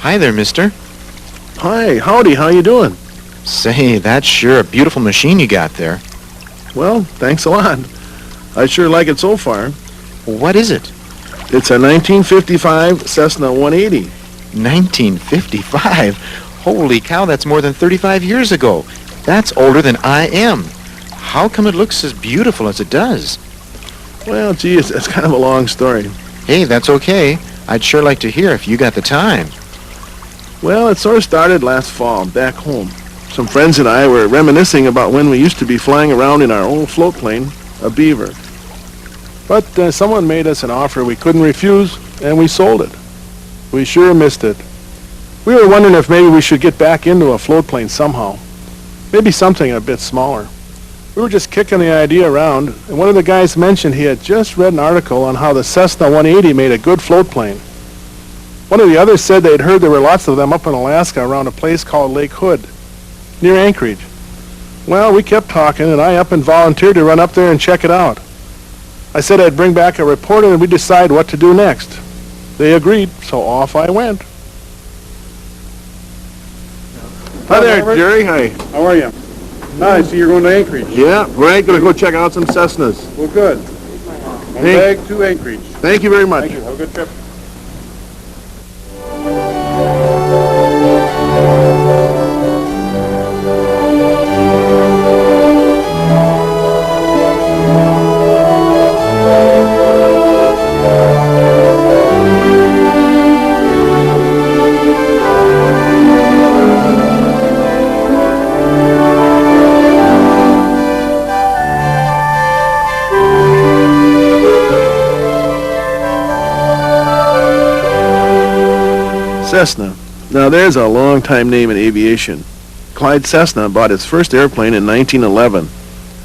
Hi there, mister. Hi, howdy, how you doing? Say, that's sure a beautiful machine you got there. Well, thanks a lot. I sure like it so far. What is it? It's a 1955 Cessna 180. 1955? Holy cow, that's more than 35 years ago. That's older than I am. How come it looks as beautiful as it does? Well, gee, it's kind of a long story. Hey, that's okay. I'd sure like to hear if you got the time. Well, it sort of started last fall, back home. Some friends and I were reminiscing about when we used to be flying around in our old float plane, a Beaver. But someone made us an offer we couldn't refuse, and we sold it. We sure missed it. We were wondering if maybe we should get back into a float plane somehow. Maybe something a bit smaller. We were just kicking the idea around, and one of the guys mentioned he had just read an article on how the Cessna 180 made a good float plane. One of the others said they'd heard there were lots of them up in Alaska around a place called Lake Hood, near Anchorage. Well, we kept talking, and I up and volunteered to run up there and check it out. I said I'd bring back a report and we'd decide what to do next. They agreed, so off I went. Hi there, Jerry. Hi. How are you? Hi, I see you're going to Anchorage. Yeah, right. Going to go check out some Cessnas. Well, good. On bag to Anchorage. Thank you very much. Thank you. Have a good trip. Cessna. Now there's a long-time name in aviation. Clyde Cessna bought his first airplane in 1911.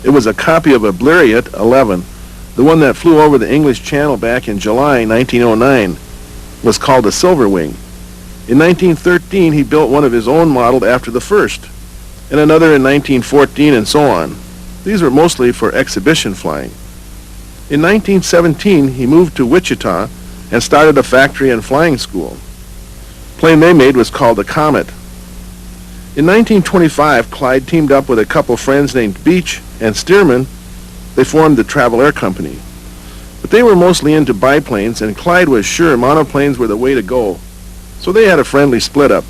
It was a copy of a Blériot 11. The one that flew over the English Channel back in July 1909 was called a Silver Wing. In 1913, he built one of his own modeled after the first, and another in 1914, and so on. These were mostly for exhibition flying. In 1917, he moved to Wichita and started a factory and flying school. The plane they made was called the Comet. In 1925, Clyde teamed up with a couple friends named Beach and Stearman. They formed the Travel Air Company. But they were mostly into biplanes, and Clyde was sure monoplanes were the way to go. So they had a friendly split-up.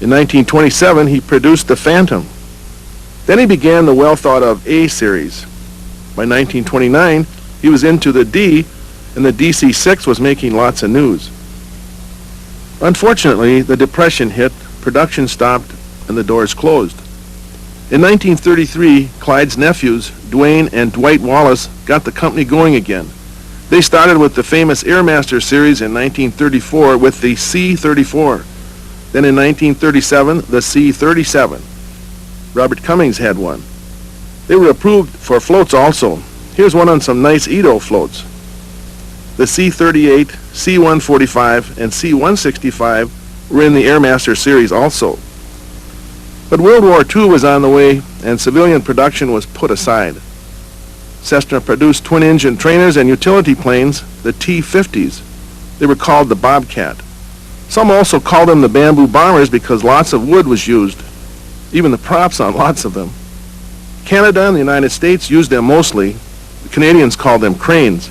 In 1927, he produced the Phantom. Then he began the well-thought-of A series. By 1929, he was into the D, and the DC-6 was making lots of news. Unfortunately, the Depression hit, production stopped, and the doors closed. In 1933, Clyde's nephews, Dwayne and Dwight Wallace, got the company going again. They started with the famous Airmaster series in 1934 with the C-34. Then in 1937, the C-37. Robert Cummings had one. They were approved for floats also. Here's one on some nice Edo floats. The C-38, C-145, and C-165 were in the Airmaster series also. But World War II was on the way, and civilian production was put aside. Cessna produced twin-engine trainers and utility planes, the T-50s. They were called the Bobcat. Some also called them the Bamboo Bombers because lots of wood was used, even the props on lots of them. Canada and the United States used them mostly. The Canadians called them cranes.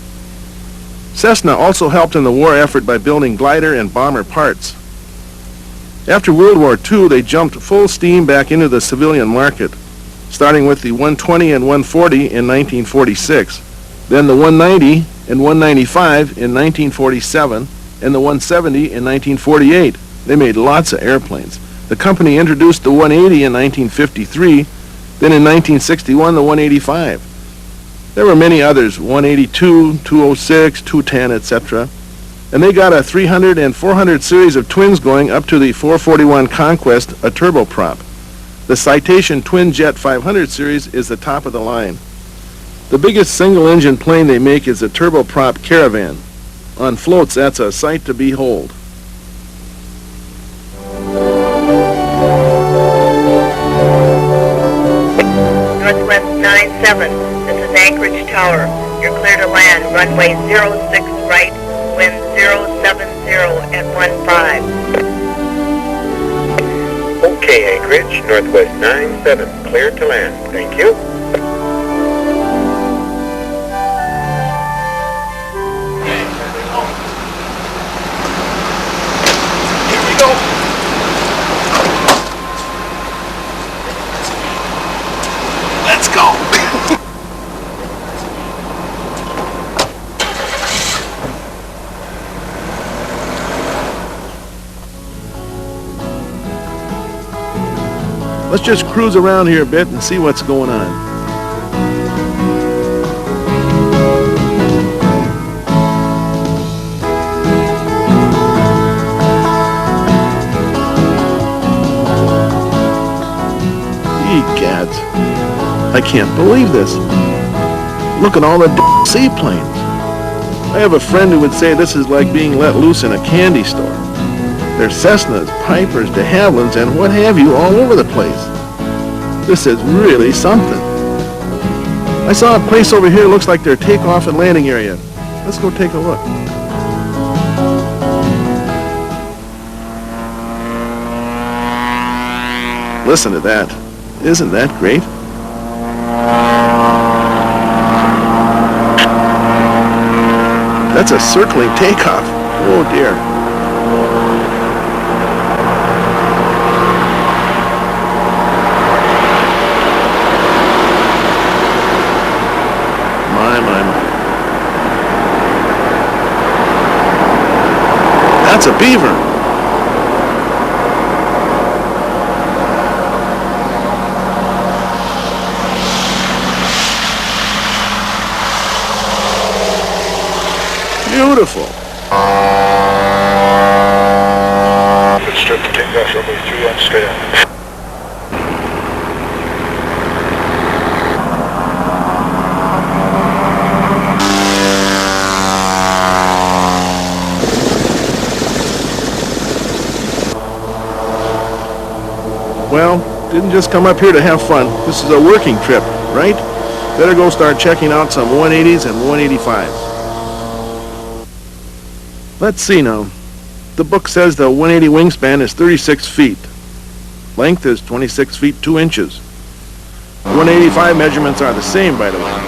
Cessna also helped in the war effort by building glider and bomber parts. After World War II, they jumped full steam back into the civilian market, starting with the 120 and 140 in 1946, then the 190 and 195 in 1947, and the 170 in 1948. They made lots of airplanes. The company introduced the 180 in 1953, then in 1961 the 185. There were many others, 182, 206, 210, etc. And they got a 300 and 400 series of twins going up to the 441 Conquest, a turboprop. The Citation Twin Jet 500 series is the top of the line. The biggest single-engine plane they make is a turboprop Caravan. On floats, that's a sight to behold. Northwest 97, this is Anchorage Tower. You're clear to land, runway 06 right, wind 070 at 15. Okay, Anchorage, Northwest 97, clear to land. Thank you. Here we go. Let's go. Let's just cruise around here a bit and see what's going on. Egads. I can't believe this. Look at all the seaplanes. I have a friend who would say this is like being let loose in a candy store. There's Cessnas, Pipers, de Havillands, and what have you all over the place. This is really something. I saw a place over here looks like their takeoff and landing area. Let's go take a look. Listen to that. Isn't that great? That's a circling takeoff. Oh dear. My. That's a beaver. Beautiful. Let's start to take off runway 3 on straight on. Well, didn't just come up here to have fun. This is a working trip, right? Better go start checking out some 180s and 185s. Let's see now. The book says the 180 wingspan is 36 feet. Length is 26 feet 2 inches. 185 measurements are the same, by the way.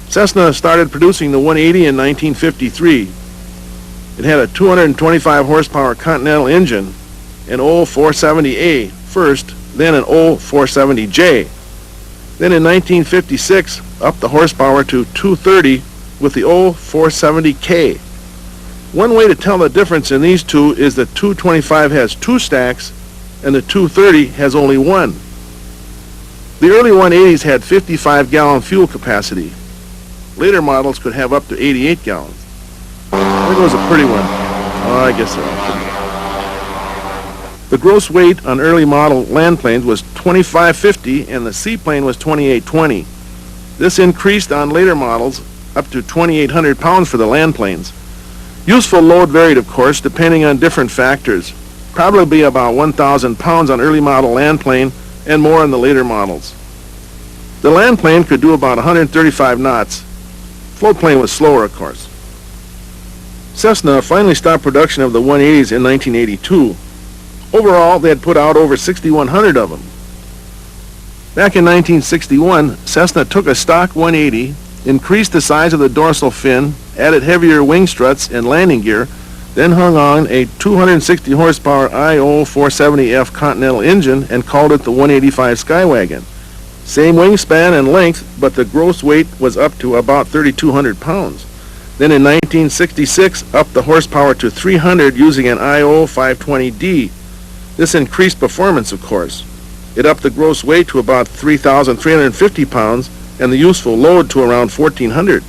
Cessna started producing the 180 in 1953. It had a 225 horsepower Continental engine, an old 470A first, then an old 470J. Then in 1956, upped the horsepower to 230 with the old 470K. One way to tell the difference in these two is the 225 has 2 stacks and the 230 has only 1. The early 180s had 55-gallon fuel capacity. Later models could have up to 88 gallons. There goes a pretty one. Oh, I guess they're all pretty. The gross weight on early model land planes was 2550 and the seaplane was 2820. This increased on later models up to 2,800 pounds for the land planes. Useful load varied, of course, depending on different factors. Probably about 1,000 pounds on early model land plane and more on the later models. The land plane could do about 135 knots. Float plane was slower, of course. Cessna finally stopped production of the 180s in 1982. Overall, they had put out over 6,100 of them. Back in 1961, Cessna took a stock 180, increased the size of the dorsal fin, added heavier wing struts and landing gear, then hung on a 260 horsepower IO 470F Continental engine and called it the 185 Skywagon. Same wingspan and length, but the gross weight was up to about 3,200 pounds. Then in 1966, upped the horsepower to 300 using an IO 520D. This increased performance, of course. It upped the gross weight to about 3,350 pounds and the useful load to around 1,400.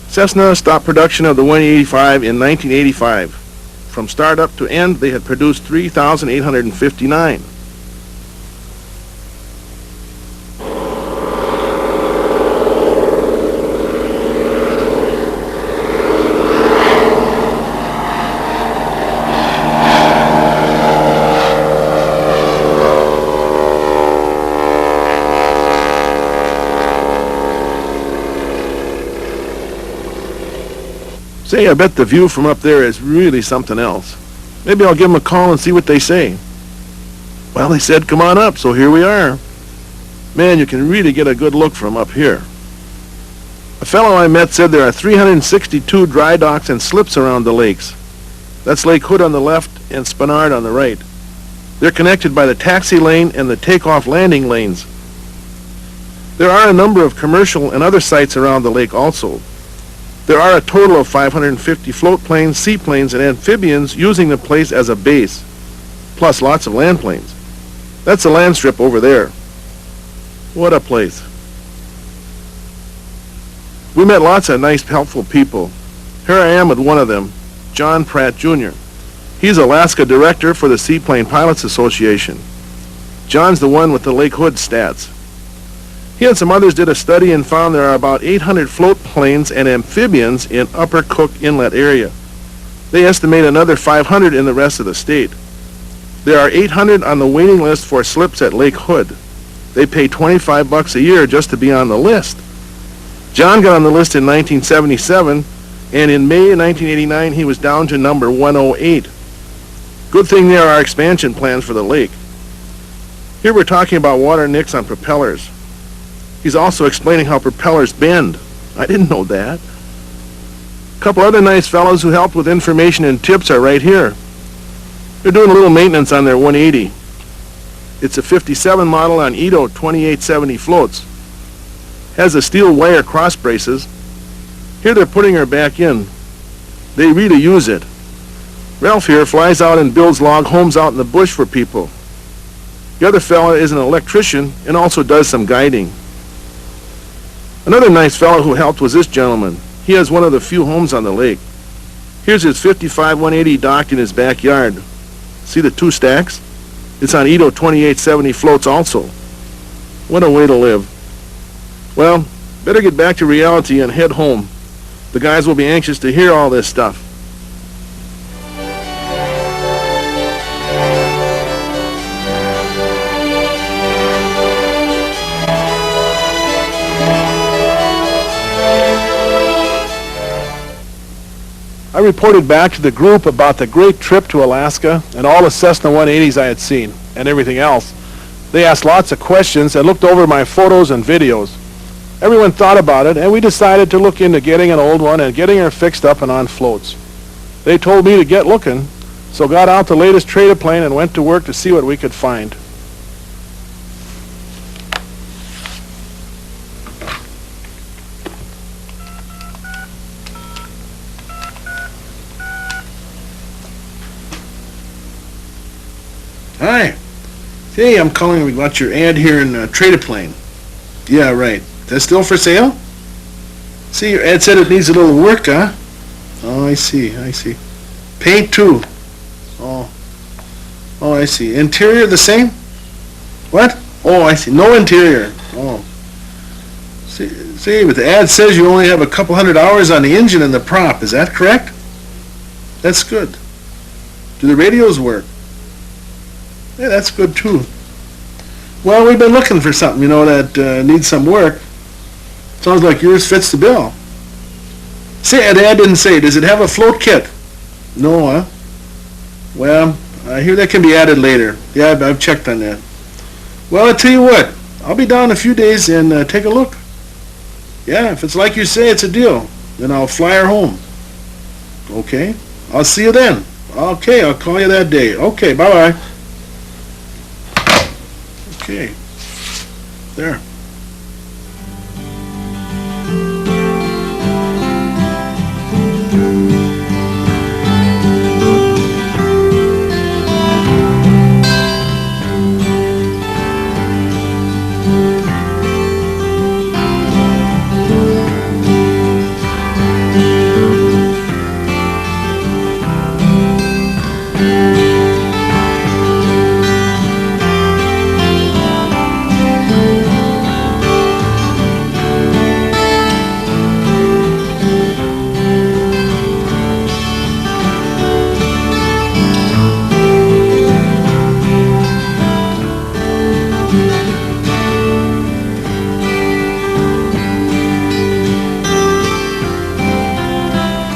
Cessna stopped production of the 185 in 1985. From start up to end, they had produced 3,859. Say, I bet the view from up there is really something else. Maybe I'll give them a call and see what they say. Well, they said, come on up, so here we are. Man, you can really get a good look from up here. A fellow I met said there are 362 dry docks and slips around the lakes. That's Lake Hood on the left and Spenard on the right. They're connected by the taxi lane and the takeoff landing lanes. There are a number of commercial and other sites around the lake also. There are a total of 550 float planes, seaplanes, and amphibians using the place as a base, plus lots of land planes. That's the land strip over there. What a place. We met lots of nice, helpful people. Here I am with one of them, John Pratt, Jr. He's Alaska Director for the Seaplane Pilots Association. John's the one with the Lake Hood stats. He and some others did a study and found there are about 800 float planes and amphibians in Upper Cook Inlet area. They estimate another 500 in the rest of the state. There are 800 on the waiting list for slips at Lake Hood. They pay $25 a year just to be on the list. John got on the list in 1977, and in May of 1989 he was down to number 108. Good thing there are expansion plans for the lake. Here we're talking about water nicks on propellers. He's also explaining how propellers bend. I didn't know that. A couple other nice fellows who helped with information and tips are right here. They're doing a little maintenance on their 180. It's a 57 model on Ito 2870 floats. Has the steel wire cross braces. Here they're putting her back in. They really use it. Ralph here flies out and builds log homes out in the bush for people. The other fella is an electrician and also does some guiding. Another nice fellow who helped was this gentleman. He has one of the few homes on the lake. Here's his 55 180 docked in his backyard. See the two stacks? It's on Ito 2870 floats also. What a way to live. Well, better get back to reality and head home. The guys will be anxious to hear all this stuff. I reported back to the group about the great trip to Alaska and all the Cessna 180s I had seen and everything else. They asked lots of questions and looked over my photos and videos. Everyone thought about it, and we decided to look into getting an old one and getting her fixed up and on floats. They told me to get looking, so got out the latest trader plane and went to work to see what we could find. Hi. Hey, I'm calling about your ad here in Trader Plane. Yeah, right. That's still for sale? See, your ad said it needs a little work, huh? Oh, I see. Paint, too. Oh, I see. Interior the same? What? Oh, I see. No interior. Oh. See, but the ad says you only have a couple hundred hours on the engine and the prop. Is that correct? That's good. Do the radios work? Yeah, that's good, too. Well, we've been looking for something, that needs some work. Sounds like yours fits the bill. Say, the ad didn't say, does it have a float kit? No, huh? Well, I hear that can be added later. Yeah, I've checked on that. Well, I'll tell you what. I'll be down in a few days and take a look. Yeah, if it's like you say, it's a deal. Then I'll fly her home. Okay. I'll see you then. Okay, I'll call you that day. Okay, bye-bye. Okay. There.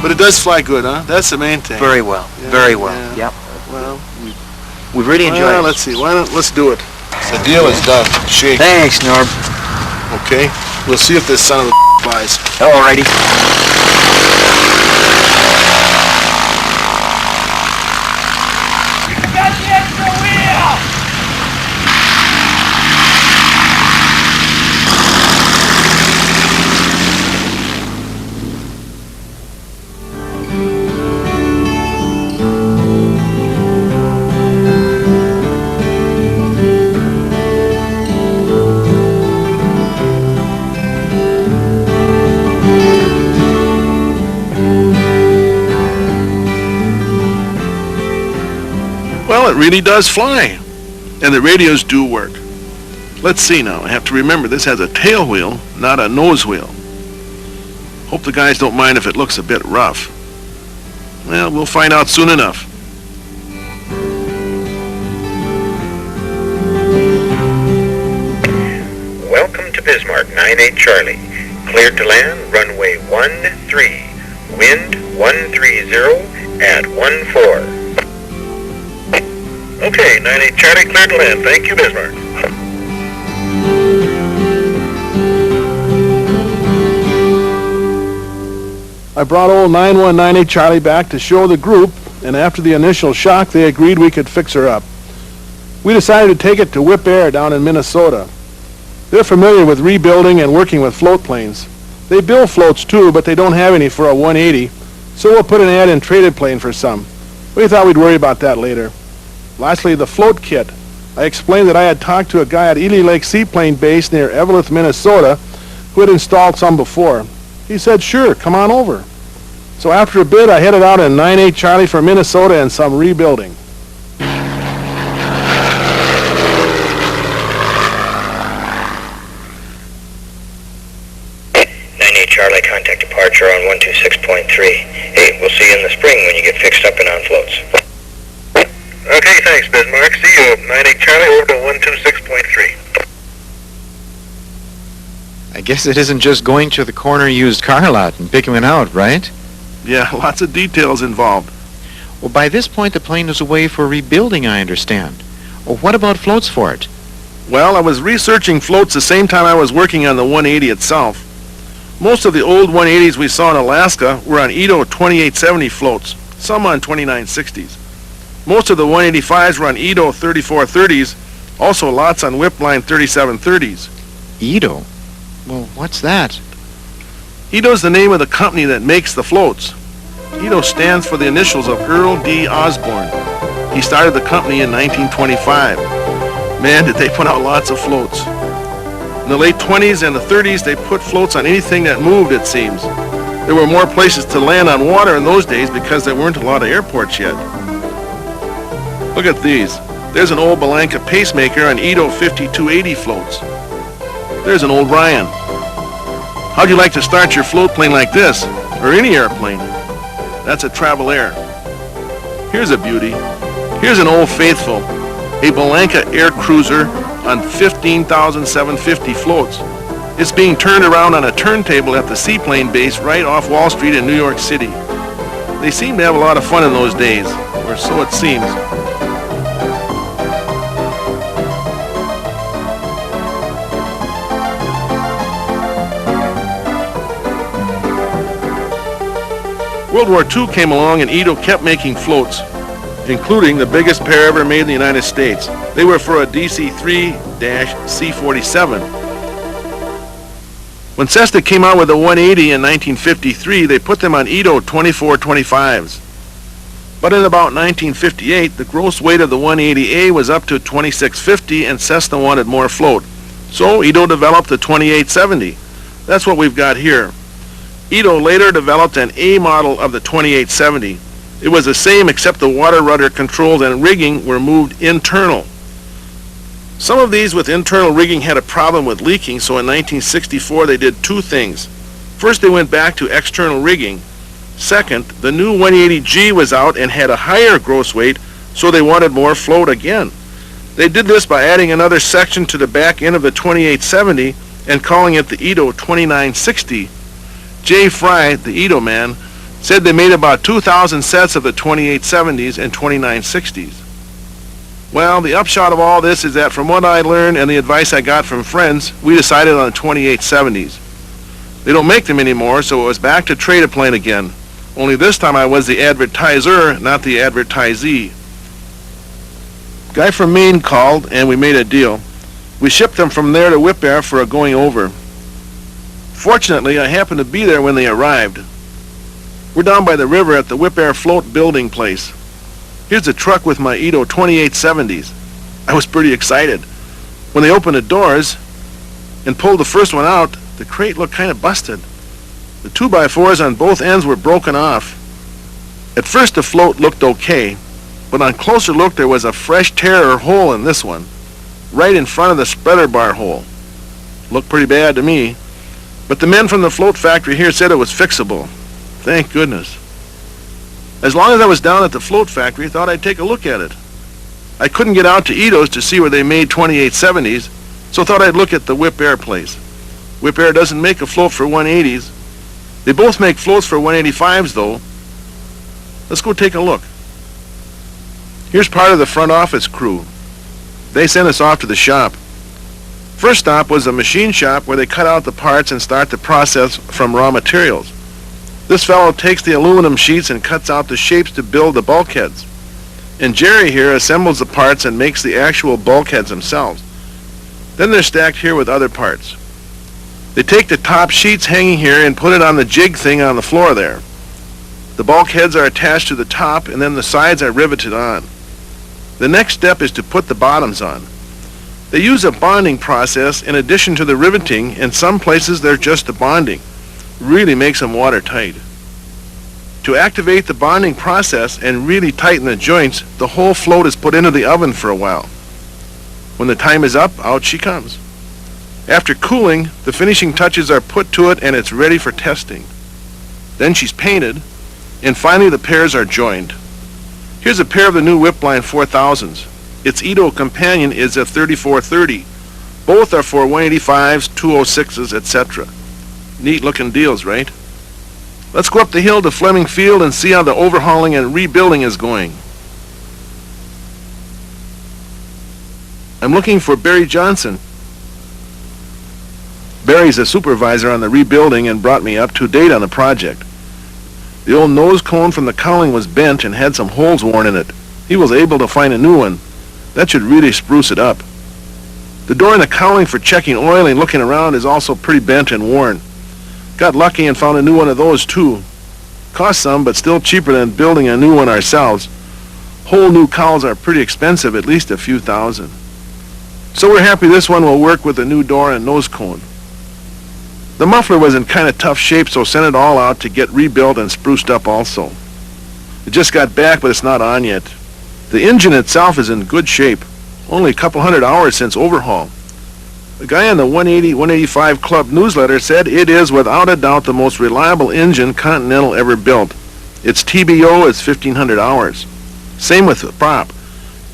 But it does fly good, huh? That's the main thing. Very well. Yeah, Very well. yeah. Yep. Well, We've really enjoyed it. Let's see. Let's do it. The deal is done. Shake. Thanks, Norb. Okay. We'll see if this son of a flies. Alrighty. Well, it really does fly. And the radios do work. Let's see now. I have to remember this has a tail wheel, not a nose wheel. Hope the guys don't mind if it looks a bit rough. Well, we'll find out soon enough. Welcome to Bismarck, 98 Charlie. Cleared to land, runway 13. Wind 130 at 14. Okay, 98 Charlie, cleared to land. Thank you, Bismarck. I brought old 9198 Charlie back to show the group, and after the initial shock, they agreed we could fix her up. We decided to take it to Whip Air down in Minnesota. They're familiar with rebuilding and working with float planes. They build floats too, but they don't have any for a 180, so we'll put an ad in Traded Plane for some. We thought we'd worry about that later. Lastly, the float kit. I explained that I had talked to a guy at Ely Lake Seaplane Base near Eveleth, Minnesota, who had installed some before. He said, sure, come on over. So after a bit, I headed out in 98 Charlie for Minnesota and some rebuilding. 98 Charlie, contact departure on 126.3. Hey, we'll see you in the spring when you get fixed up and on floats. Okay, thanks, Bismarck. See you, 98 Charlie, over to 126.3. I guess it isn't just going to the corner used car lot and picking one out, right? Yeah, lots of details involved. Well, by this point, the plane is away for rebuilding, I understand. Well, what about floats for it? Well, I was researching floats the same time I was working on the 180 itself. Most of the old 180s we saw in Alaska were on Edo 2870 floats, some on 2960s. Most of the 185s were on Edo 3430s, also lots on Whipline 3730s. Edo? Well, what's that? Edo's the name of the company that makes the floats. Edo stands for the initials of Earl D. Osborne. He started the company in 1925. Man, did they put out lots of floats. In the late 20s and the 30s, they put floats on anything that moved, it seems. There were more places to land on water in those days because there weren't a lot of airports yet. Look at these. There's an old Belanca pacemaker on Edo 5280 floats. There's an old Ryan. How'd you like to start your float plane like this, or any airplane? That's a Travel Air. Here's a beauty. Here's an Old Faithful, a Belanca Air Cruiser on 15,750 floats. It's being turned around on a turntable at the seaplane base right off Wall Street in New York City. They seem to have a lot of fun in those days, or so it seems. World War II came along and Edo kept making floats, including the biggest pair ever made in the United States. They were for a DC-3-C-47. When Cessna came out with the 180 in 1953, they put them on Edo 2425s. But in about 1958, the gross weight of the 180A was up to 2650 and Cessna wanted more float. So Edo developed the 2870. That's what we've got here. Edo later developed an A model of the 2870. It was the same except the water rudder controls and rigging were moved internal. Some of these with internal rigging had a problem with leaking, so in 1964 they did two things. First, they went back to external rigging. Second, the new 180G was out and had a higher gross weight, so they wanted more float again. They did this by adding another section to the back end of the 2870 and calling it the Edo 2960. Jay Fry, the Edo man, said they made about 2,000 sets of the 2870s and 2960s. Well, the upshot of all this is that from what I learned and the advice I got from friends, we decided on 2870s. They don't make them anymore, so it was back to trade-a-plane again. Only this time I was the advertiser, not the advertisee. Guy from Maine called, and we made a deal. We shipped them from there to Whip Air for a going over. Fortunately, I happened to be there when they arrived. We're down by the river at the Whip Air float building place. Here's a truck with my Edo 2870s. I was pretty excited. When they opened the doors and pulled the first one out, the crate looked kind of busted. The 2x4s on both ends were broken off. At first the float looked okay, but on closer look there was a fresh tear or hole in this one, right in front of the spreader bar hole. Looked pretty bad to me, but the men from the float factory here said it was fixable. Thank goodness. As long as I was down at the float factory, I thought I'd take a look at it. I couldn't get out to Edo's to see where they made 2870s, so thought I'd look at the Whip Air place. Whip Air doesn't make a float for 180s. They both make floats for 185s, though. Let's go take a look. Here's part of the front office crew. They sent us off to the shop. First stop was a machine shop where they cut out the parts and start the process from raw materials. This fellow takes the aluminum sheets and cuts out the shapes to build the bulkheads. And Jerry here assembles the parts and makes the actual bulkheads themselves. Then they're stacked here with other parts. They take the top sheets hanging here and put it on the jig thing on the floor there. The bulkheads are attached to the top and then the sides are riveted on. The next step is to put the bottoms on. They use a bonding process in addition to the riveting, and some places they're just the bonding. Really makes them watertight. To activate the bonding process and really tighten the joints, the whole float is put into the oven for a while. When the time is up, out she comes. After cooling, the finishing touches are put to it and it's ready for testing. Then she's painted, and finally the pairs are joined. Here's a pair of the new Whipline 4000s. Its Edo companion is a 3430. Both are for 185s, 206s, etc. Neat looking deals, right? Let's go up the hill to Fleming Field and see how the overhauling and rebuilding is going. I'm looking for Barry Johnson. Barry's a supervisor on the rebuilding and brought me up to date on the project. The old nose cone from the cowling was bent and had some holes worn in it. He was able to find a new one. That should really spruce it up. The door in the cowling for checking oil and looking around is also pretty bent and worn. Got lucky and found a new one of those too. Cost some, but still cheaper than building a new one ourselves. Whole new cowls are pretty expensive, at least a few thousand. So we're happy this one will work with the new door and nose cone. The muffler was in kind of tough shape, so sent it all out to get rebuilt and spruced up also. It just got back, but it's not on yet. The engine itself is in good shape. Only a couple hundred hours since overhaul. The guy on the 180-185 Club newsletter said it is without a doubt the most reliable engine Continental ever built. Its TBO is 1,500 hours. Same with the prop.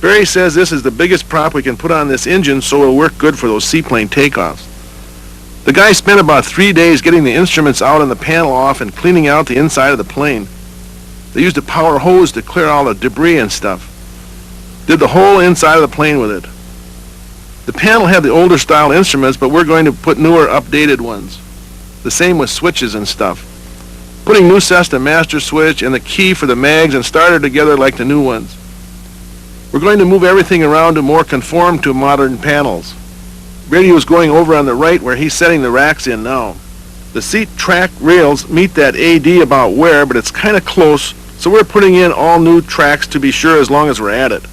Barry says this is the biggest prop we can put on this engine, so it'll work good for those seaplane takeoffs. The guy spent about 3 days getting the instruments out and the panel off and cleaning out the inside of the plane. They used a power hose to clear all the debris and stuff. Did the whole inside of the plane with it. The panel had the older style instruments, but we're going to put newer, updated ones. The same with switches and stuff. Putting new Cessna master switch and the key for the mags and starter together like the new ones. We're going to move everything around to more conform to modern panels. Radio's going over on the right where he's setting the racks in now. The seat track rails meet that AD about where, but it's kind of close, so we're putting in all new tracks to be sure as long as we're at it.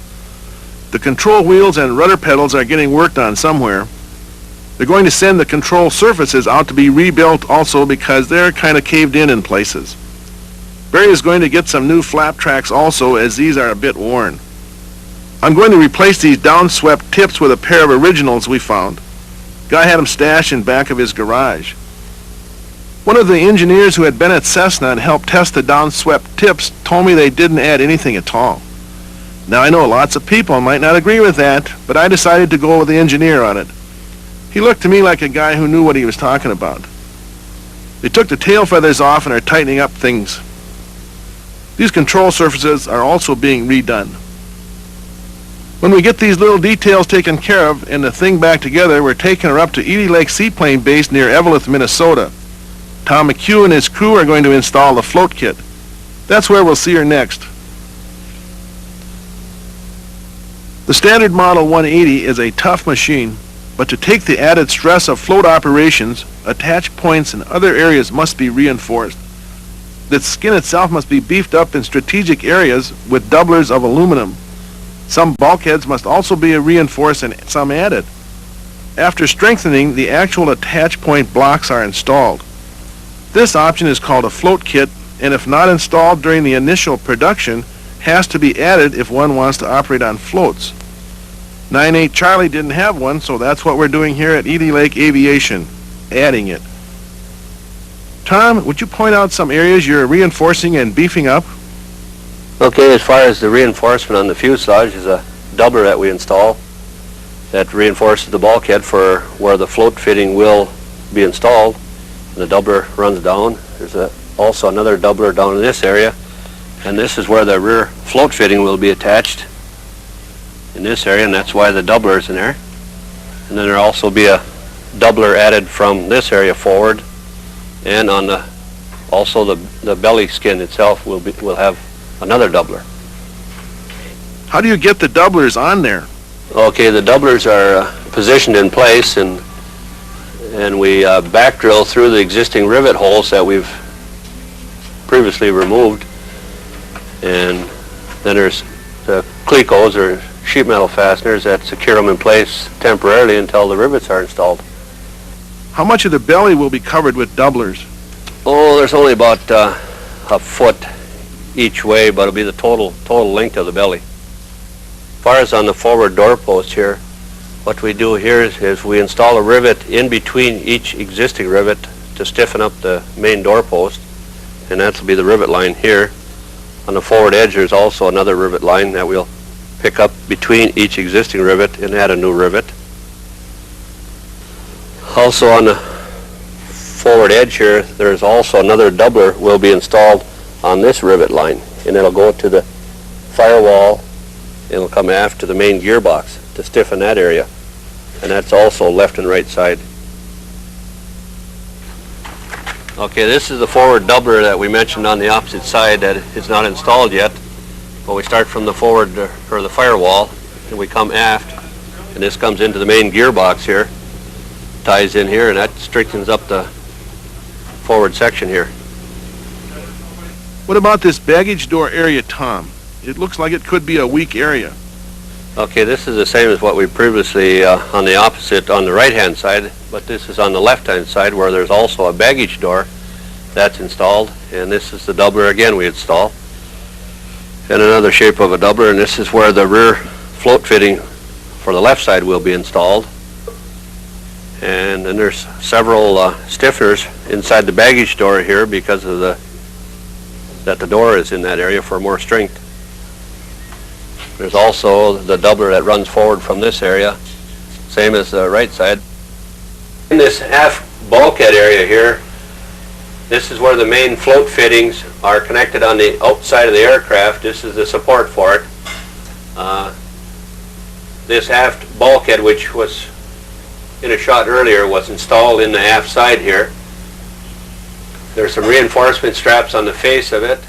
The control wheels and rudder pedals are getting worked on somewhere. They're going to send the control surfaces out to be rebuilt also because they're kind of caved in places. Barry is going to get some new flap tracks also, as these are a bit worn. I'm going to replace these downswept tips with a pair of originals we found. Guy had them stashed in back of his garage. One of the engineers who had been at Cessna and helped test the downswept tips told me they didn't add anything at all. Now I know lots of people might not agree with that, but I decided to go with the engineer on it. He looked to me like a guy who knew what he was talking about. They took the tail feathers off and are tightening up things. These control surfaces are also being redone. When we get these little details taken care of and the thing back together, we're taking her up to Edie Lake Seaplane Base near Eveleth, Minnesota. Tom McHugh and his crew are going to install the float kit. That's where we'll see her next. The Standard Model 180 is a tough machine, but to take the added stress of float operations, attach points and other areas must be reinforced. The skin itself must be beefed up in strategic areas with doublers of aluminum. Some bulkheads must also be reinforced and some added. After strengthening, the actual attach point blocks are installed. This option is called a float kit, and if not installed during the initial production, has to be added if one wants to operate on floats. 9-8 Charlie didn't have one, so that's what we're doing here at Edie Lake Aviation, adding it. Tom, would you point out some areas you're reinforcing and beefing up? Okay, as far as the reinforcement on the fuselage is a doubler that we install that reinforces the bulkhead for where the float fitting will be installed. And the doubler runs down. There's also another doubler down in this area, and this is where the rear float fitting will be attached in this area, and that's why the doubler is in there. And then there'll also be a doubler added from this area forward, and on also the belly skin itself will have another doubler. How do you get the doublers on there? Okay, the doublers are positioned in place, and we back drill through the existing rivet holes that we've previously removed, and then there's the clecos or sheet metal fasteners that secure them in place temporarily until the rivets are installed. How much of the belly will be covered with doublers? Oh, there's only about a foot each way, but it'll be the total length of the belly. As far as on the forward door post here, what we do here is we install a rivet in between each existing rivet to stiffen up the main door post, and that'll be the rivet line here. On the forward edge there's also another rivet line that we'll pick up between each existing rivet and add a new rivet. Also on the forward edge here, there's also another doubler will be installed on this rivet line, and it'll go to the firewall. It'll come aft to the main gearbox to stiffen that area, and that's also left and right side. Okay, this is the forward doubler that we mentioned on the opposite side that is not installed yet, but we start from the forward or the firewall, and we come aft, and this comes into the main gearbox here, ties in here, and that strengthens up the forward section here. What about this baggage door area, Tom? It looks like it could be a weak area. Okay, this is the same as what we previously on the opposite, on the right-hand side, but this is on the left-hand side where there's also a baggage door that's installed, and this is the doubler again we install. And another shape of a doubler, and this is where the rear float fitting for the left side will be installed. And then there's several stiffeners inside the baggage door here because of that the door is in that area for more strength. There's also the doubler that runs forward from this area, same as the right side. In this aft bulkhead area here, this is where the main float fittings are connected on the outside of the aircraft. This is the support for it. This aft bulkhead, which was in a shot earlier, was installed in the aft side here. There's some reinforcement straps on the face of it.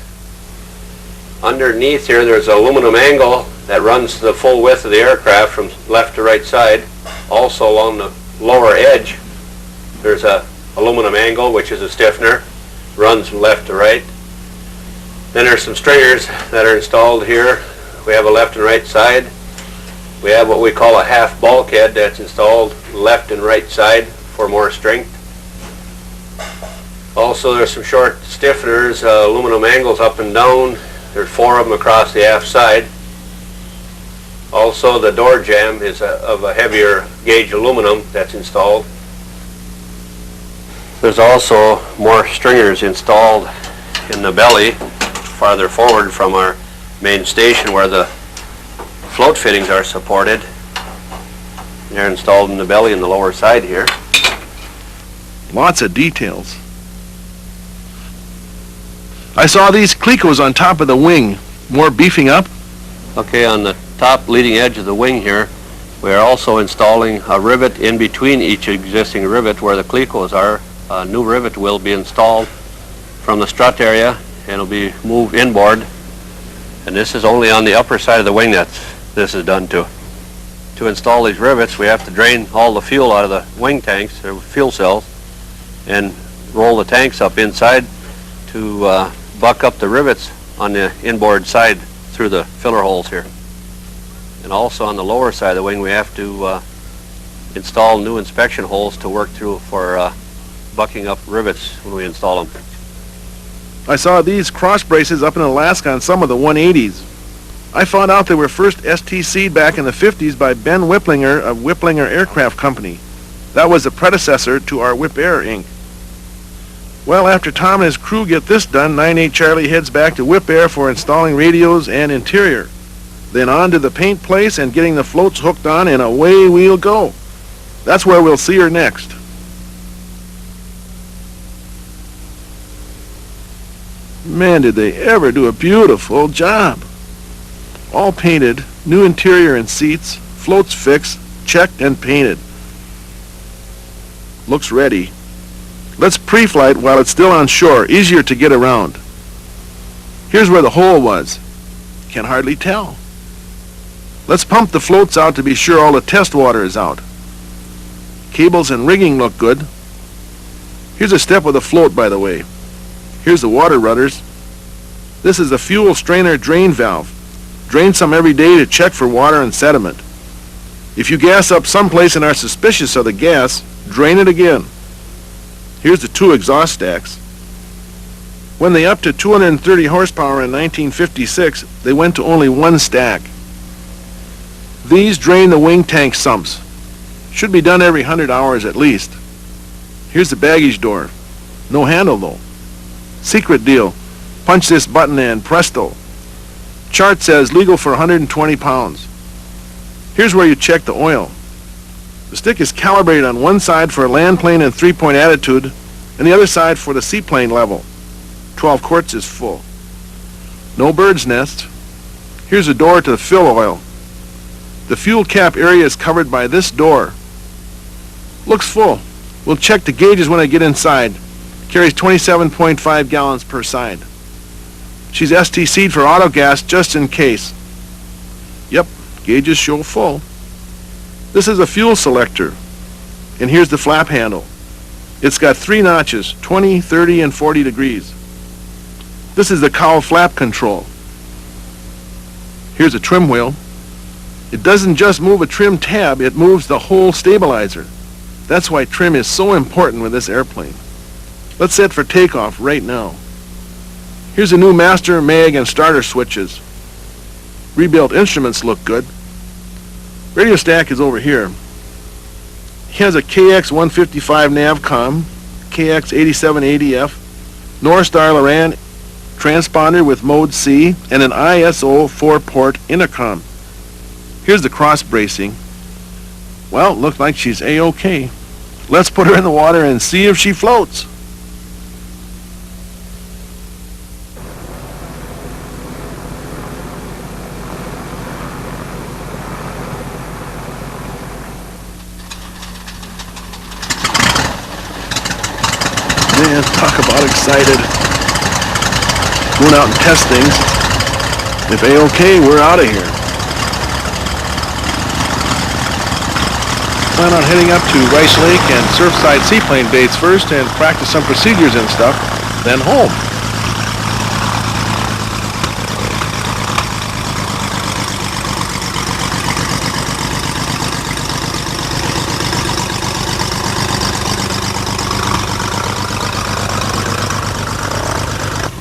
Underneath here there's an aluminum angle that runs the full width of the aircraft from left to right side. Also along the lower edge there's a aluminum angle, which is a stiffener, runs from left to right. Then there's some stringers that are installed here. We have a left and right side. We have what we call a half bulkhead that's installed left and right side for more strength. Also there's some short stiffeners, aluminum angles up and down. There's 4 of them across the aft side. Also the door jamb is of a heavier gauge aluminum that's installed. There's also more stringers installed in the belly farther forward from our main station where the float fittings are supported. They're installed in the belly in the lower side here. Lots of details. I saw these clecos on top of the wing. More beefing up? Okay, on the top leading edge of the wing here, we are also installing a rivet in between each existing rivet where the clecos are. A new rivet will be installed from the strut area and will be moved inboard. And this is only on the upper side of the wing that this is done to. To install these rivets, we have to drain all the fuel out of the wing tanks, or fuel cells, and roll the tanks up inside to buck up the rivets on the inboard side through the filler holes here. And also on the lower side of the wing, we have to install new inspection holes to work through for bucking up rivets when we install them. I saw these cross braces up in Alaska on some of the 180s. I found out they were first STC'd back in the 50s by Ben Whipplinger of Whipplinger Aircraft Company. That was the predecessor to our Whip Air, Inc. Well, after Tom and his crew get this done, 98 Charlie heads back to Whip Air for installing radios and interior. Then on to the paint place and getting the floats hooked on, and away we'll go. That's where we'll see her next. Man, did they ever do a beautiful job. All painted, new interior and seats, floats fixed, checked and painted. Looks ready. Let's pre-flight while it's still on shore, easier to get around. Here's where the hole was. Can hardly tell. Let's pump the floats out to be sure all the test water is out. Cables and rigging look good. Here's a step with a float, by the way. Here's the water rudders. This is the fuel strainer drain valve. Drain some every day to check for water and sediment. If you gas up someplace and are suspicious of the gas, drain it again. Here's the 2 exhaust stacks. When they upped to 230 horsepower in 1956, they went to only 1 stack. These drain the wing tank sumps. Should be done every 100 hours at least. Here's the baggage door. No handle though. Secret deal. Punch this button and presto. Chart says legal for 120 pounds. Here's where you check the oil. The stick is calibrated on one side for land plane and 3-point attitude, and the other side for the seaplane level. 12 quarts is full. No bird's nest. Here's a door to the fill oil. The fuel cap area is covered by this door. Looks full. We'll check the gauges when I get inside. Carries 27.5 gallons per side. She's STC'd for auto gas just in case. Yep, gauges show full. This is a fuel selector. And here's the flap handle. It's got 3 notches, 20, 30, and 40 degrees. This is the cowl flap control. Here's a trim wheel. It doesn't just move a trim tab, it moves the whole stabilizer. That's why trim is so important with this airplane. Let's set for takeoff right now. Here's a new master, mag, and starter switches. Rebuilt instruments look good. Radio stack is over here. He has a KX-155 Navcom, KX-8780F, Norstar Loran transponder with mode C, and an ISO 4-port intercom. Here's the cross bracing. Well, looks like she's A-OK. Let's put her in the water and see if she floats. Man, talk about excited. Going out and test things. If A-OK, we're out of here. Plan on heading up to Rice Lake and Surfside Seaplane Base first and practice some procedures and stuff, then home.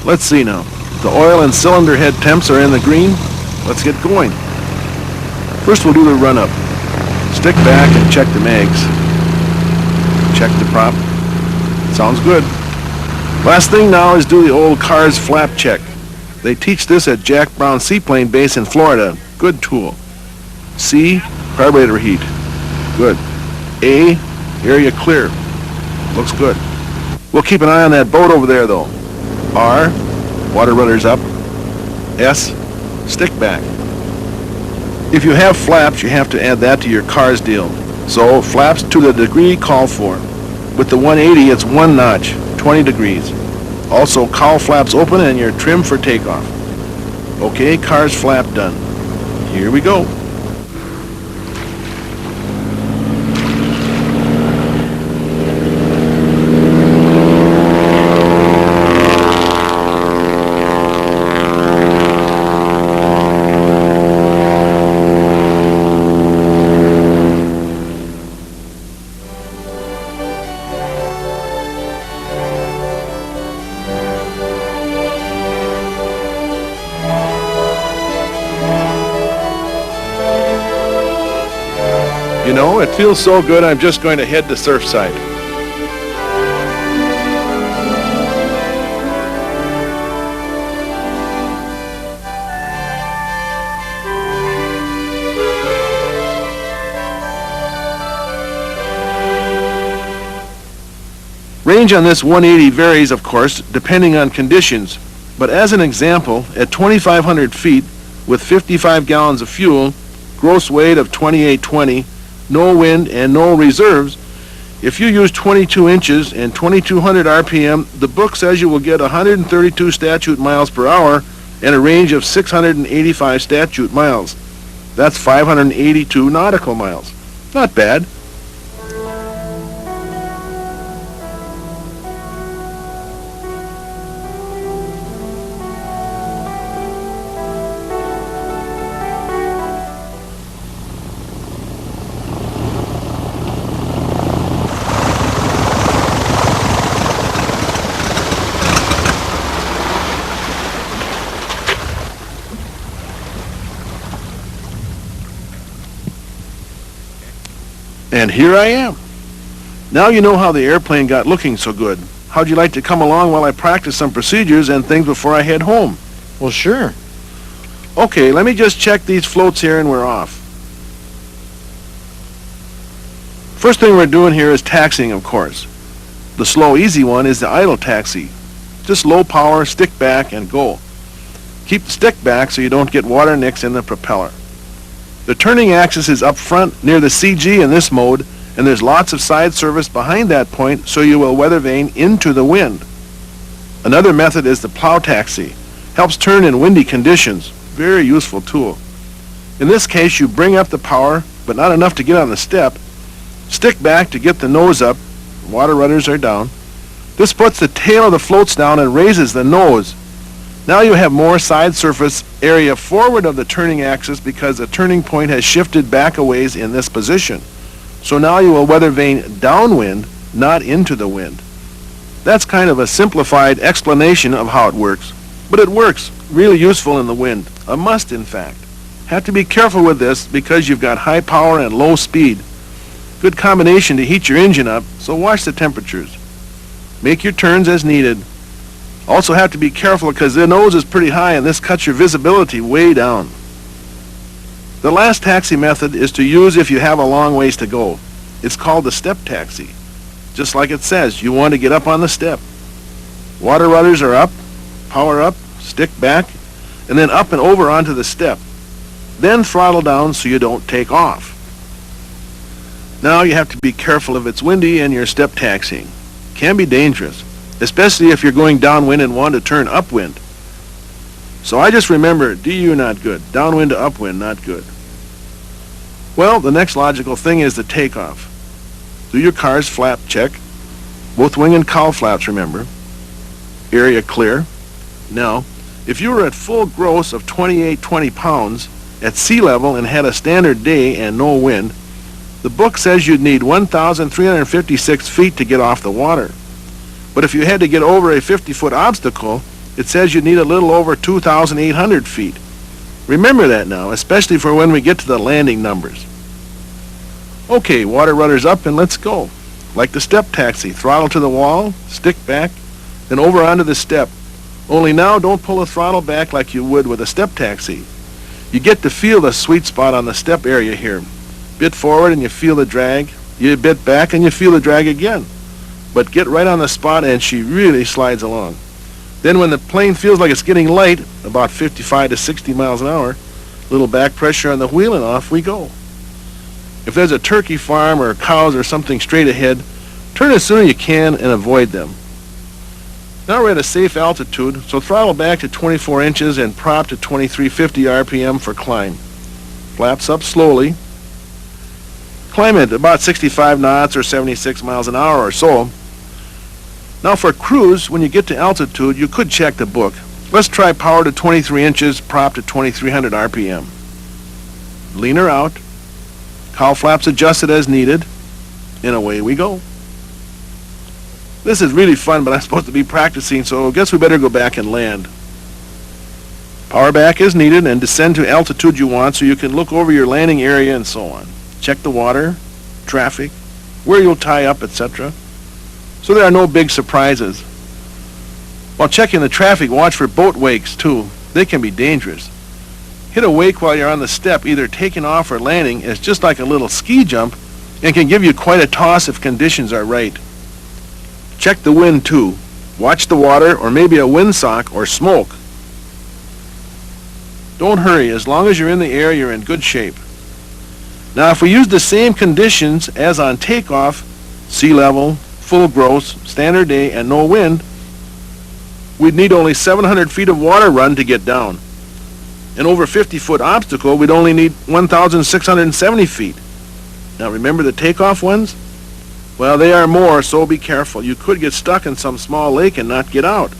Let's see now. The oil and cylinder head temps are in the green. Let's get going. First we'll do the run-up. Stick back and check the mags. Check the prop. Sounds good. Last thing now is do the old car's flap check. They teach this at Jack Brown Seaplane Base in Florida. Good tool. C, carburetor heat. Good. A, area clear. Looks good. We'll keep an eye on that boat over there though. R, water rudders up. S, stick back. If you have flaps, you have to add that to your car's deal. So, flaps to the degree called for. With the 180, it's 1 notch, 20 degrees. Also, cowl flaps open and you're trimmed for takeoff. Okay, car's flap done. Here we go. You know, it feels so good, I'm just going to head to Surfside. Range on this 180 varies, of course, depending on conditions, but as an example, at 2,500 feet with 55 gallons of fuel, gross weight of 2820, no wind and no reserves, if you use 22 inches and 2,200 RPM, the book says you will get 132 statute miles per hour and a range of 685 statute miles. That's 582 nautical miles. Not bad. And here I am. Now you know how the airplane got looking so good. How'd you like to come along while I practice some procedures and things before I head home? Well, sure. Okay, let me just check these floats here and we're off. First thing we're doing here is taxiing, of course. The slow, easy one is the idle taxi. Just low power, stick back, and go. Keep the stick back so you don't get water nicks in the propeller. The turning axis is up front near the CG in this mode, and there's lots of side surface behind that point so you will weather vane into the wind. Another method is the plow taxi. Helps turn in windy conditions. Very useful tool. In this case, you bring up the power, but not enough to get on the step. Stick back to get the nose up. Water rudders are down. This puts the tail of the floats down and raises the nose. Now you have more side surface area forward of the turning axis because the turning point has shifted back a ways in this position. So now you will weather vane downwind, not into the wind. That's kind of a simplified explanation of how it works. But it works. Really useful in the wind. A must, in fact. Have to be careful with this because you've got high power and low speed. Good combination to heat your engine up, so watch the temperatures. Make your turns as needed. Also have to be careful because the nose is pretty high and this cuts your visibility way down. The last taxi method is to use if you have a long ways to go. It's called the step taxi. Just like it says, you want to get up on the step. Water rudders are up, power up, stick back, and then up and over onto the step. Then throttle down so you don't take off. Now you have to be careful if it's windy and you're step taxiing. Can be dangerous, especially if you're going downwind and want to turn upwind. So I just remember, DU not good, downwind to upwind not good. Well, the next logical thing is the takeoff. Do your car's flap check. Both wing and cowl flaps, remember. Area clear. Now, if you were at full gross of 2820 pounds at sea level and had a standard day and no wind, the book says you'd need 1,356 feet to get off the water. But if you had to get over a 50-foot obstacle, it says you'd need a little over 2,800 feet. Remember that now, especially for when we get to the landing numbers. Okay, water rudders up and let's go. Like the step taxi, throttle to the wall, stick back, then over onto the step. Only now don't pull the throttle back like you would with a step taxi. You get to feel the sweet spot on the step area here. Bit forward and you feel the drag. You bit back and you feel the drag again. But get right on the spot and she really slides along. Then when the plane feels like it's getting light, about 55 to 60 miles an hour, Little back pressure on the wheel and off we go. If there's a turkey farm or cows or something straight ahead, turn as soon as you can and avoid them. Now we're at a safe altitude, so throttle back to 24 inches and prop to 2350 RPM for climb. Flaps up slowly. Climb at about 65 knots or 76 miles an hour or so. Now for cruise, when you get to altitude, you could check the book. Let's try power to 23 inches, prop to 2300 RPM. Lean her out. Cowl flaps adjusted as needed, and away we go. This is really fun, but I'm supposed to be practicing, so I guess we better go back and land. Power back is needed and descend to altitude you want so you can look over your landing area and so on. Check the water, traffic, where you'll tie up, etc. So there are no big surprises. While checking the traffic, watch for boat wakes too. They can be dangerous. Hit a wake while you're on the step, either taking off or landing, is just like a little ski jump and can give you quite a toss if conditions are right. Check the wind too. Watch the water or maybe a windsock or smoke. Don't hurry. As long as you're in the air, you're in good shape. Now, if we use the same conditions as on takeoff, sea level, full gross, standard day, and no wind, we'd need only 700 feet of water run to get down. An over 50-foot obstacle, we'd only need 1,670 feet. Now, remember the takeoff ones? Well, they are more, so be careful. You could get stuck in some small lake and not get out,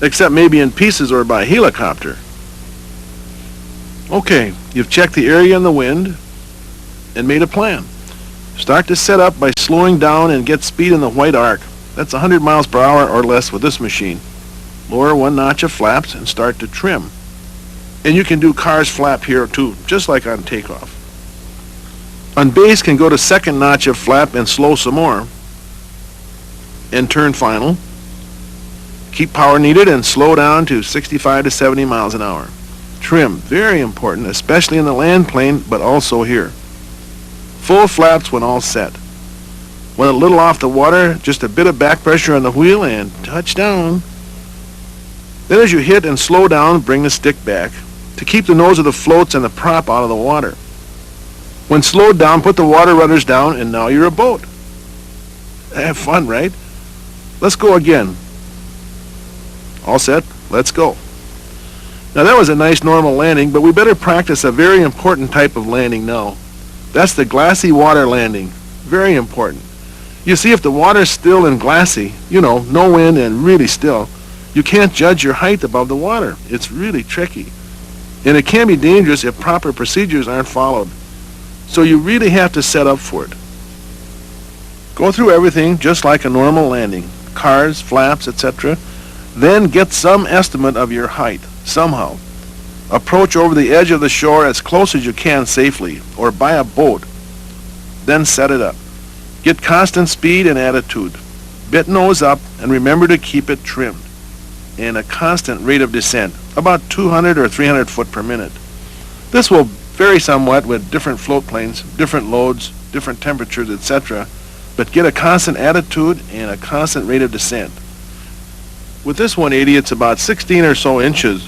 except maybe in pieces or by helicopter. Okay, you've checked the area and the wind and made a plan. Start to set up by slowing down and get speed in the white arc. That's 100 miles per hour or less with this machine. Lower one notch of flaps and start to trim. And you can do cars flap here too, just like on takeoff. On base, can go to second notch of flap and slow some more. And turn final. Keep power needed and slow down to 65 to 70 miles an hour. Trim, very important, especially in the land plane, but also here. Full flaps when all set. When a little off the water, just a bit of back pressure on the wheel and touch down. Then as you hit and slow down, bring the stick back to keep the nose of the floats and the prop out of the water. When slowed down, put the water rudders down, and now you're a boat. Have fun, right? Let's go again. All set, let's go. Now that was a nice normal landing, but we better practice a very important type of landing now. That's the glassy water landing. Very important. You see, if the water's still and glassy, no wind and really still, you can't judge your height above the water. It's really tricky. And it can be dangerous if proper procedures aren't followed. So you really have to set up for it. Go through everything just like a normal landing. Cars, flaps, etc. Then get some estimate of your height, somehow. Approach over the edge of the shore as close as you can safely, or by a boat. Then set it up. Get constant speed and attitude. Bit nose up, and remember to keep it trimmed. And a constant rate of descent, about 200 or 300 foot per minute. This will vary somewhat with different float planes, different loads, different temperatures, etc. But get a constant attitude and a constant rate of descent. With this 180, it's about 16 or so inches.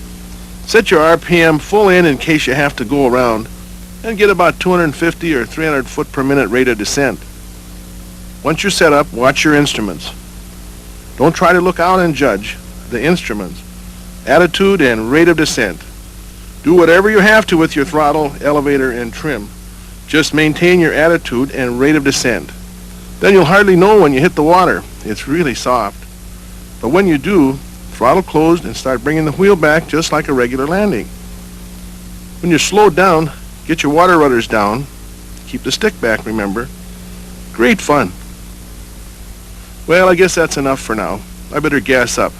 Set your RPM full in case you have to go around, and get about 250 or 300 foot per minute rate of descent. Once you're set up, watch your instruments. Don't try to look out and judge the instruments. Attitude and rate of descent. Do whatever you have to with your throttle, elevator, and trim. Just maintain your attitude and rate of descent. Then you'll hardly know when you hit the water. It's really soft. But when you do, throttle closed and start bringing the wheel back just like a regular landing. When you're slowed down, get your water rudders down. Keep the stick back, remember. Great fun. Well, I guess that's enough for now. I better gas up.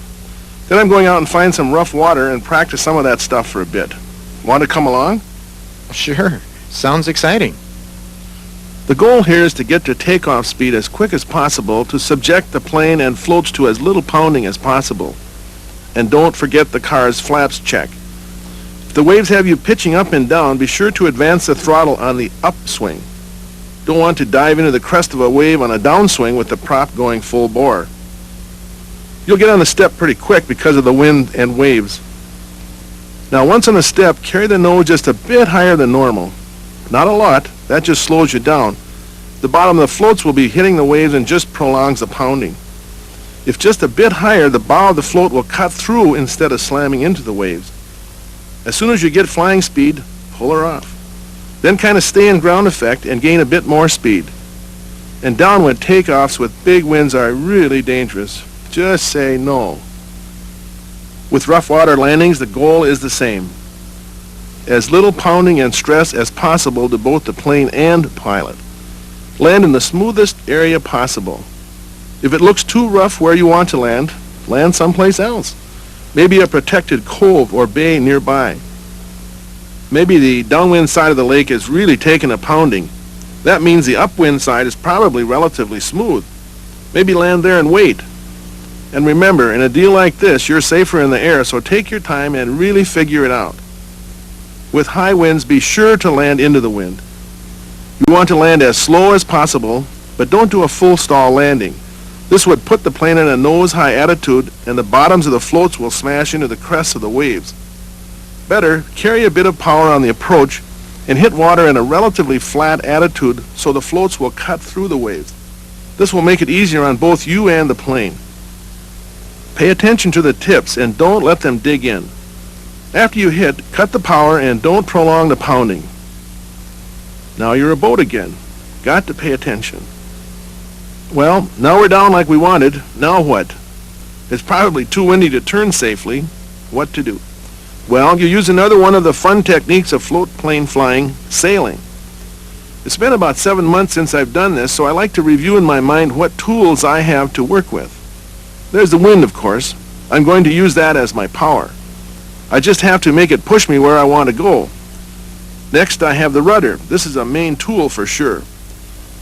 Then I'm going out and find some rough water and practice some of that stuff for a bit. Want to come along? Sure. Sounds exciting. The goal here is to get to takeoff speed as quick as possible to subject the plane and floats to as little pounding as possible. And don't forget the car's flaps check. If the waves have you pitching up and down, be sure to advance the throttle on the upswing. Don't want to dive into the crest of a wave on a downswing with the prop going full bore. You'll get on the step pretty quick because of the wind and waves. Now, once on the step, carry the nose just a bit higher than normal. Not a lot. That just slows you down. The bottom of the floats will be hitting the waves and just prolongs the pounding. If just a bit higher, the bow of the float will cut through instead of slamming into the waves. As soon as you get flying speed, pull her off. Then kind of stay in ground effect and gain a bit more speed. And downwind takeoffs with big winds are really dangerous. Just say no. With rough water landings, the goal is the same. As little pounding and stress as possible to both the plane and pilot. Land in the smoothest area possible. If it looks too rough where you want to land someplace else. Maybe a protected cove or bay nearby. Maybe the downwind side of the lake is really taking a pounding. That means the upwind side is probably relatively smooth. Maybe land there and wait. And remember, in a deal like this, you're safer in the air, so take your time and really figure it out. With high winds, be sure to land into the wind. You want to land as slow as possible, but don't do a full stall landing. This would put the plane in a nose-high attitude, and the bottoms of the floats will smash into the crests of the waves. Better, carry a bit of power on the approach and hit water in a relatively flat attitude so the floats will cut through the waves. This will make it easier on both you and the plane. Pay attention to the tips and don't let them dig in. After you hit, cut the power and don't prolong the pounding. Now you're a boat again. Got to pay attention. Well, now we're down like we wanted. Now what? It's probably too windy to turn safely. What to do? Well, you use another one of the fun techniques of float plane flying, sailing. It's been about 7 months since I've done this, so I like to review in my mind what tools I have to work with. There's the wind, of course. I'm going to use that as my power. I just have to make it push me where I want to go. Next, I have the rudder. This is a main tool for sure.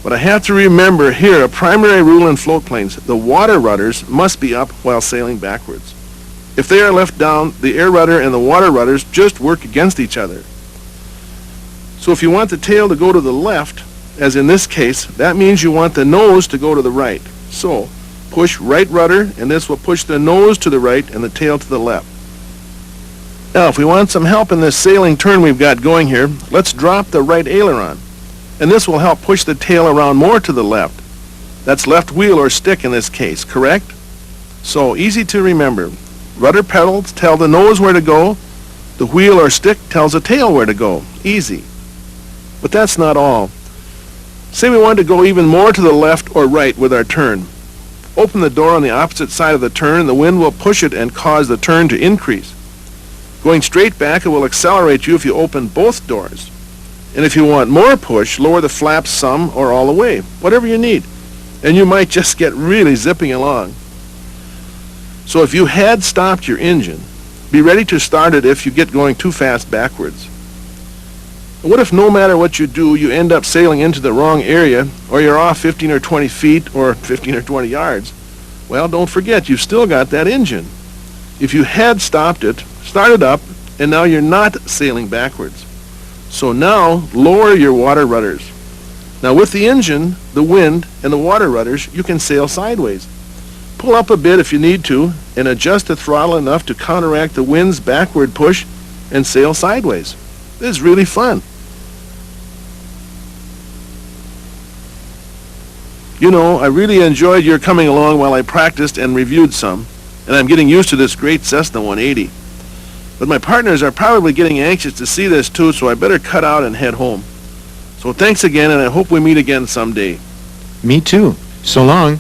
But I have to remember here a primary rule in float planes. The water rudders must be up while sailing backwards. If they are left down, the air rudder and the water rudders just work against each other. So if you want the tail to go to the left, as in this case, that means you want the nose to go to the right. So, push right rudder, and this will push the nose to the right and the tail to the left. Now, if we want some help in this sailing turn we've got going here, let's drop the right aileron. And this will help push the tail around more to the left. That's left wheel or stick in this case, correct? So, easy to remember. Rudder pedals tell the nose where to go. The wheel or stick tells the tail where to go. Easy. But that's not all. Say we want to go even more to the left or right with our turn. Open the door on the opposite side of the turn. The wind will push it and cause the turn to increase. Going straight back, it will accelerate you if you open both doors. And if you want more push, lower the flaps some or all the way, whatever you need. And you might just get really zipping along. So if you had stopped your engine, be ready to start it if you get going too fast backwards. What if no matter what you do, you end up sailing into the wrong area, or you're off 15 or 20 feet or 15 or 20 yards? Well, don't forget, you've still got that engine. If you had stopped it, start it up, and now you're not sailing backwards. So now, lower your water rudders. Now with the engine, the wind, and the water rudders, you can sail sideways. Pull up a bit if you need to, and adjust the throttle enough to counteract the wind's backward push and sail sideways. This is really fun. You know, I really enjoyed your coming along while I practiced and reviewed some, and I'm getting used to this great Cessna 180. But my partners are probably getting anxious to see this too, so I better cut out and head home. So thanks again, and I hope we meet again someday. Me too. So long.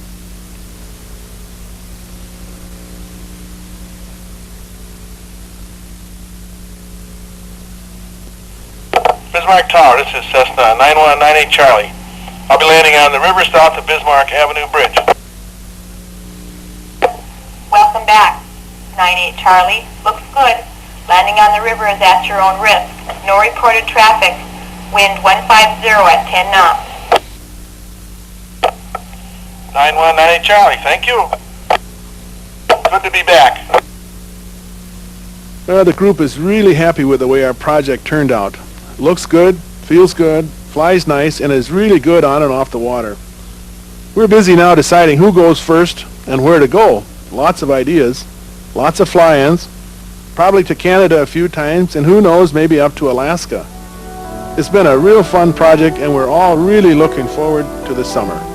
Bismarck Tower, this is Cessna 9198 Charlie. I'll be landing on the river south of Bismarck Avenue Bridge. Welcome back. 98 Charlie. Looks good. Landing on the river is at your own risk. No reported traffic. Wind 150 at 10 knots. 9198 Charlie, thank you. Good to be back. Well, the group is really happy with the way our project turned out. Looks good, feels good, flies nice, and is really good on and off the water. We're busy now deciding who goes first and where to go. Lots of ideas, lots of fly-ins. probably to Canada a few times, and who knows, maybe up to Alaska. It's been a real fun project, and we're all really looking forward to the summer.